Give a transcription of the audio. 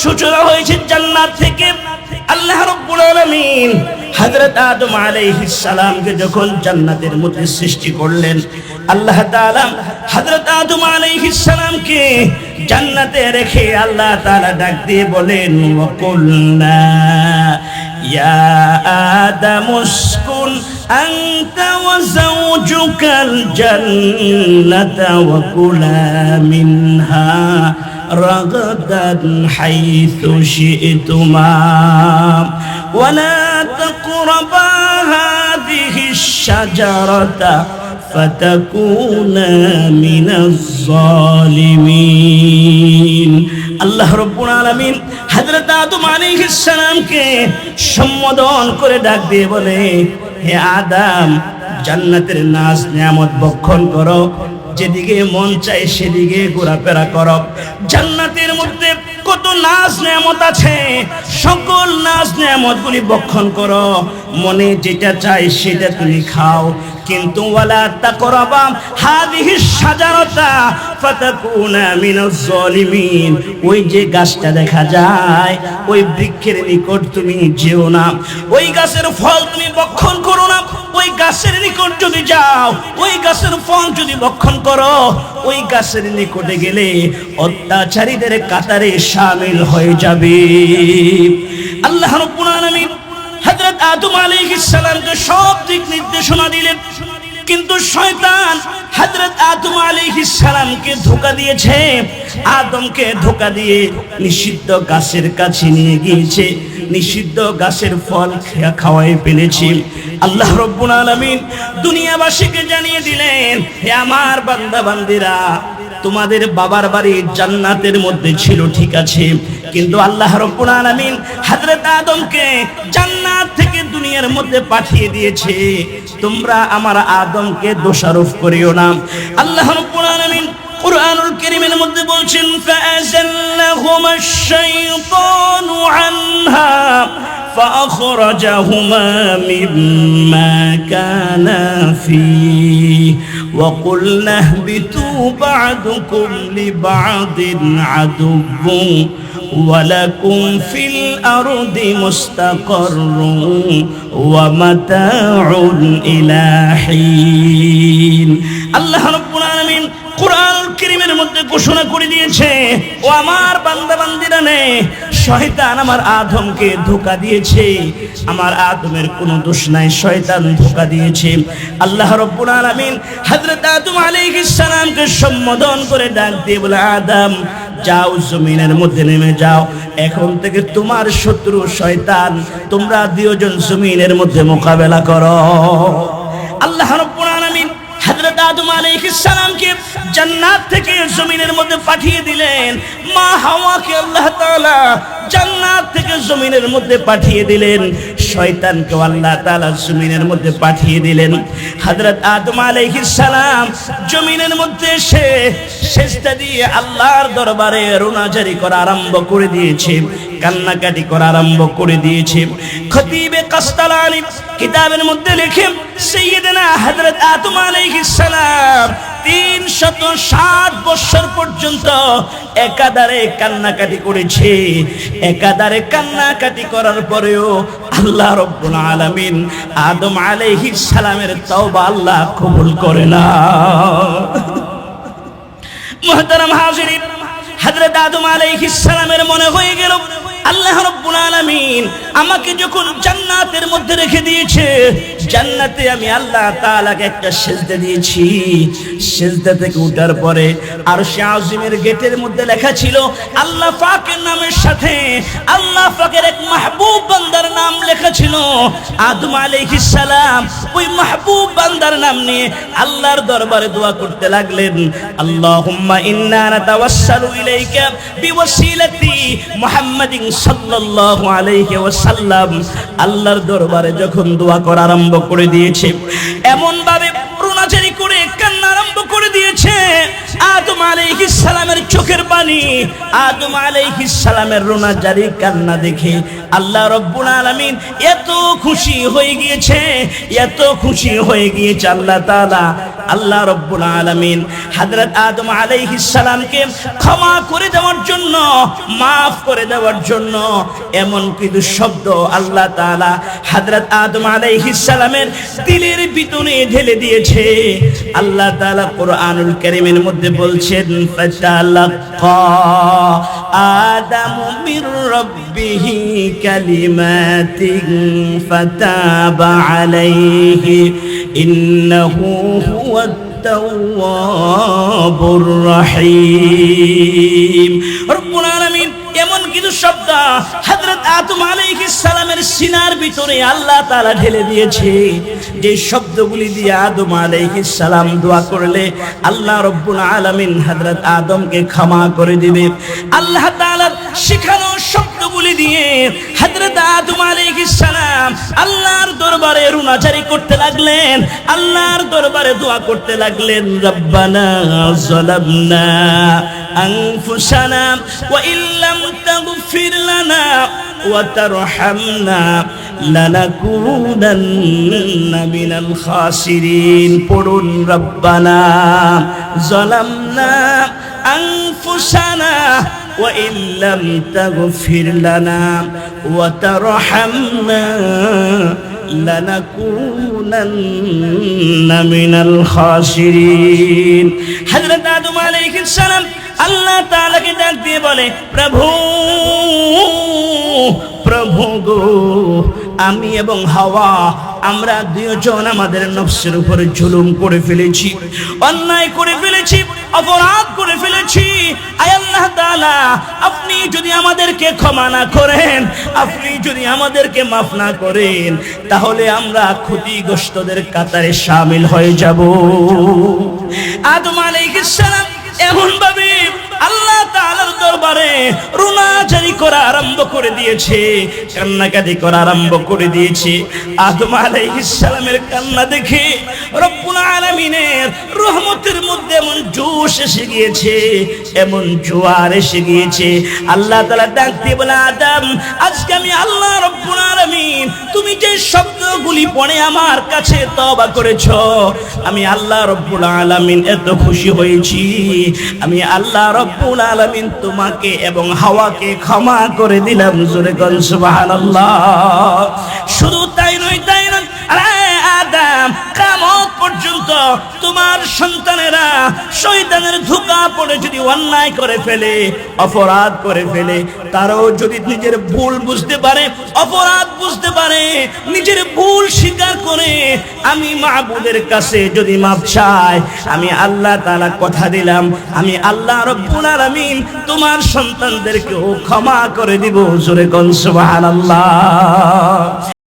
সূচনা হয়েছে জান্নাত থেকে। আল্লাহ রাব্বুল আলামিন হযরত আদম আলাইহিস সালামকে যখন জান্নাতের মধ্যে সৃষ্টি করলেন, আল্লাহ তাআলা হযরত আদম আলাইহিস সালামকে জান্নাতে রেখে আল্লাহ তাআলা ডাক দিয়ে বলেন, ওয়াকুলনা ইয়া আদম উসকুন আনতা ওয়া যাওজুকাল জান্নাতা ওয়া কুলা মিনহা রাগাদান হাইথু শি'তুমা ওয়া লা তাকরাবা হাযিহিশ শাজারাতা ফাতাকুনা মিনাজ জালিমিন। আল্লাহ রাব্বুল আলামিন হযরত আদম আলাইহিস সালামকে সম্বোধন করে ডাক দিয়ে বলে, হে আদম, জান্নাতের নাজ নিয়ামত ভক্ষণ করো, যেদিকে মন চায় সেদিকে ঘোরাফেরা করো। জান্নাতের মধ্যে কত নাজ নিয়ামত আছে, সকল নাজ নিয়ামতগুলি ভক্ষণ করো, মনে যেটা চায় সেটা তুমি খাও, কিন্তু ওয়ালা তাকরাবা হাযিহিশ শাজারাতা ফাতাকুনা মিনাজ জালিমিন। ওই যে গাছটা দেখা যায়, ওই বৃক্ষের নিকট তুমি যেও না, ওই গাছের ফল তুমি ভক্ষণ করো না। ওই গাছের নিকট যদি যাও, ওই গাছের ফল যদি ভক্ষণ করো, ওই গাছের নিকটে গেলে অত্যাচারীদের কাতারে শামিল হয়ে যাবে। আল্লাহ রাব্বুল আলামিন হযরত আদম আলাইহিস সালামকে সব দিক নির্দেশনা দিলেন, কিন্তু শয়তান হযরত আদম আলাইহিস সালামকে ধোঁকা দিয়েছে। আদমকে ধোঁকা দিয়ে নিষিদ্ধ গাছের কাছে নিয়ে গিয়েছে, নিষিদ্ধ গাছের ফল খাওয়াই ফেলেছে। আল্লাহ রাব্বুল আলামিন দুনিয়াবাসীকে জানিয়ে দিলেন, হে আমার বান্দা বান্দীরা, তোমাদের বাবার বাড়ি জান্নাতের মধ্যে ছিল ঠিক আছে, কিন্তু আল্লাহ রাব্বুল আলামিন হযরত আদমকে জান্নাত থেকে দুনিয়ার মধ্যে পাঠিয়ে দিয়েছে। তোমরা আমার আদমকে দোষারোপ করিও না। আল্লাহ রাব্বুল আলামিন কুরআনুল কারীমের মধ্যে বলছেন, ফাআযাল্লাহুমাশ শাইতানু আনহা فأخرجهما مما كانا فيه وقلنا اهبطوا بعضكم لبعض عدو ولكم في الأرض مستقر ومتاع إلى حين। আল্লাহ রাব্বুল আলামিন কুরআনুল কারীমের মধ্যে ঘোষণা করে দিয়েছে, ও আমার বান্দা বান্দীরা নে, শয়তান আমার আদমকে ধোঁকা দিয়েছে। আমার আদমের কোনো দোষ নাই, শয়তান ধোঁকা দিয়েছে। আল্লাহ রাব্বুল আলামিন হযরত আদম আলাইহিস সালামকে সম্বোধন করে ডাক দিয়ে বলে, আদম, যাও জমিনের মধ্যে নেমে যাও, এখন থেকে তোমার শত্রু শয়তান, তোমরা দুইজন জমিনের মধ্যে মোকাবেলা করো। আল্লাহ রাব্বুল আলামিন হযরত আদম আলাইহিস সালামকে জান্নাত থেকে জমিনের মধ্যে পাঠিয়ে দিলেন। মা হাওয়াকে আল্লাহ তাআলা জান্নাত থেকে জমিনের মধ্যে পাঠিয়ে দিলেন, শয়তানকে আল্লাহ তাআলা জমিনের মধ্যে পাঠিয়ে দিলেন। হযরত আদম আলাইহিস সালাম জমিনের মধ্যে এসে সিজদা দিয়ে আল্লাহর দরবারে রোনাজারি করা আরম্ভ করে দিয়েছে, কান্নাকাটি করা আরম্ভ করে দিয়েছে। খতিবে কাসতালানি কিতাবের মধ্যে লেখে, সাইয়্যিদনা হযরত আদম আলাইহিস সালাম 360 বছর পর্যন্ত একাধারে কান্নাকাটি করেছে। একাধারে কান্নাকাটি করার পরেও আল্লাহ রাব্বুল আলামিন আদম আলাইহিস সালামের তওবা আল্লাহ কবুল করে না। মুহতারাম হাজিরিন, হযরত আদম আলাইহিস সালামের মনে হয়ে গেল, আল্লাহ রাব্বুল আলামিন আমাকে যখন জান্নাতের মধ্যে রেখে দিয়েছে, জান্নাতে আমি আল্লাহ তাআলাকে একটা সিজদা দিয়েছি। সিজদা থেকে ওঠার পরে আরশে আজিমের গেটের মধ্যে লেখা ছিল আল্লাহ পাকের নামের সাথে আল্লাহ পাকের এক মাহবুব বান্দার নাম লেখা ছিল। আদম আলাইহিস সালাম ওই মাহবুব বান্দার নাম নিয়ে আল্লাহর দরবারে দোয়া করতে লাগলেন, আল্লাহুম্মা ইন্না নাতাওয়াসসালু ইলাইকা বিওয়াসিলাতি মুহাম্মাদিন সাল্লাল্লাহু আলাইহি ওয়াসাল্লাম। আল্লাহর দরবারে যখন দোয়া করা আরম্ভ করে দিয়েছে, এমন ভাবে রোনাজারি করে কান্না আরম্ভ করে দিয়েছে, আদম আলাইহিস সালামের চোখের পানি, আদম আলাইহিস সালামের রোনা জারি কান্না দেখে আল্লাহ রাব্বুল আলামিন এত খুশি হয়ে গিয়েছে, এত খুশি হয়ে গিয়েছে আল্লাহ তাআলা। আল্লাহ রাব্বুল আলামিন হযরত আদম আলাইহিস সালামকে ক্ষমা করে দেওয়ার জন্য, মাফ করে দেওয়ার জন্য এমন কিছু শব্দ আল্লাহ তাআলা হযরত আদম আলাইহিস সালামের দিলের ভিতরে ঢেলে দিয়েছে। আল্লাহ তাআলা কোরআনুল কারীমের মধ্যে বলছেন, ফাতালাক্কা আদামু মির রাব্বিহি কালিমাতিন ফাতাবা আলাইহি ইন্নাহু হুয়াত তাওয়াবুর রহিম। রব্বুল আলামিন এমন কিছু শব্দ হযরত আদম আলাইহিস সালামের সিনার ভিতরে আল্লাহ তাআলা ঢেলে দিয়েছে, যে শব্দগুলি দিয়ে আদম আলাইহিস সালাম দোয়া করলে আল্লাহ রব্বুল আলামিন হযরত আদমকে ক্ষমা করে দিবে। আল্লাহ তাআলার শিখানো শব্দগুলি দিয়ে হযরত আদম আলাইহিস সালাম আল্লাহর দরবারে রুনাজারি করতে লাগলেন, আল্লাহর দরবারে দোয়া করতে লাগলেন, রব্বানা যালামনা আনফুসানা ওয়া ইল্লাম তাগফির লানা ওয়া তারহামনা লানাকুনান্না মিনাল খাসিরিন। পড়ুন, রব্বানা যালামনা আনফুসানা ওয়া ইল্লাম তাগফির লানা ওয়া তারহামনা লানাকুনান্না মিনাল খাসিরিন। হযরত আদম আলাইহিস সালাম আল্লাহ তাআলাকে ডাক দিয়ে বলে, প্রভু প্রভু গো, আমি এবং হাওয়া আমরা দুইজন আমাদের নফসের উপরে জুলুম করে ফেলেছি, অন্যায় করে ফেলেছি, অপরাধ করে ফেলেছি। আয় আল্লাহ তাআলা, আপনি যদি আমাদেরকে ক্ষমা না করেন, আপনি যদি আমাদেরকে মাফ না করেন, তাহলে আমরা ক্ষতিগ্রস্তদের কাতারে শামিল হয়ে যাব। আদম আলাইহিস সালাম এমন ভাবে আল্লাহ তাআলার দরবারে রুনাজারি করা আরম্ভ করে দিয়েছে, কান্নাকাটি করা আরম্ভ করে দিয়েছে। আদম আলাইহিস সালামের কান্না দেখে রব্বুল আলামিনের রহমতের মধ্যে এমন জোশ এসে গিয়েছে, এমন জোয়ার এসে গিয়েছে। আল্লাহ তাআলা ডাক দিয়ে বলে, আদম, আজকে আমি আল্লাহ রব্বুল আলামিন তুমি যে শব্দগুলি পড়ে আমার কাছে তওবা করেছো, আমি আল্লাহ রব্বুল আলামিন এত খুশি হয়েছি, আমি আল্লাহ রব্বুল আলামিন তোমাকে এবং হাওয়াকে ক্ষমা করে দিলাম। জোরে বল সুবহানাল্লাহ। শুধু তাই নয়, তাই নয়, আদম, কিয়ামত পর্যন্ত তোমার সন্তানেরা শয়তানের ধোঁকা পড়ে যদি অন্যায় করে ফেলে, অপরাধ করে ফেলে, তারাও যদি নিজের ভুল বুঝতে পারে, অপরাধ বুঝতে পারে, নিজের ভুল স্বীকার করে আমি মাবুদের কাছে যদি মাফ চায়, আমি আল্লাহ তাআলা কথা দিলাম, আমি আল্লাহ রব্বুল আলামিন তোমার সন্তানদেরকেও ক্ষমা করে দিব। জোরে বল সুবহানাল্লাহ।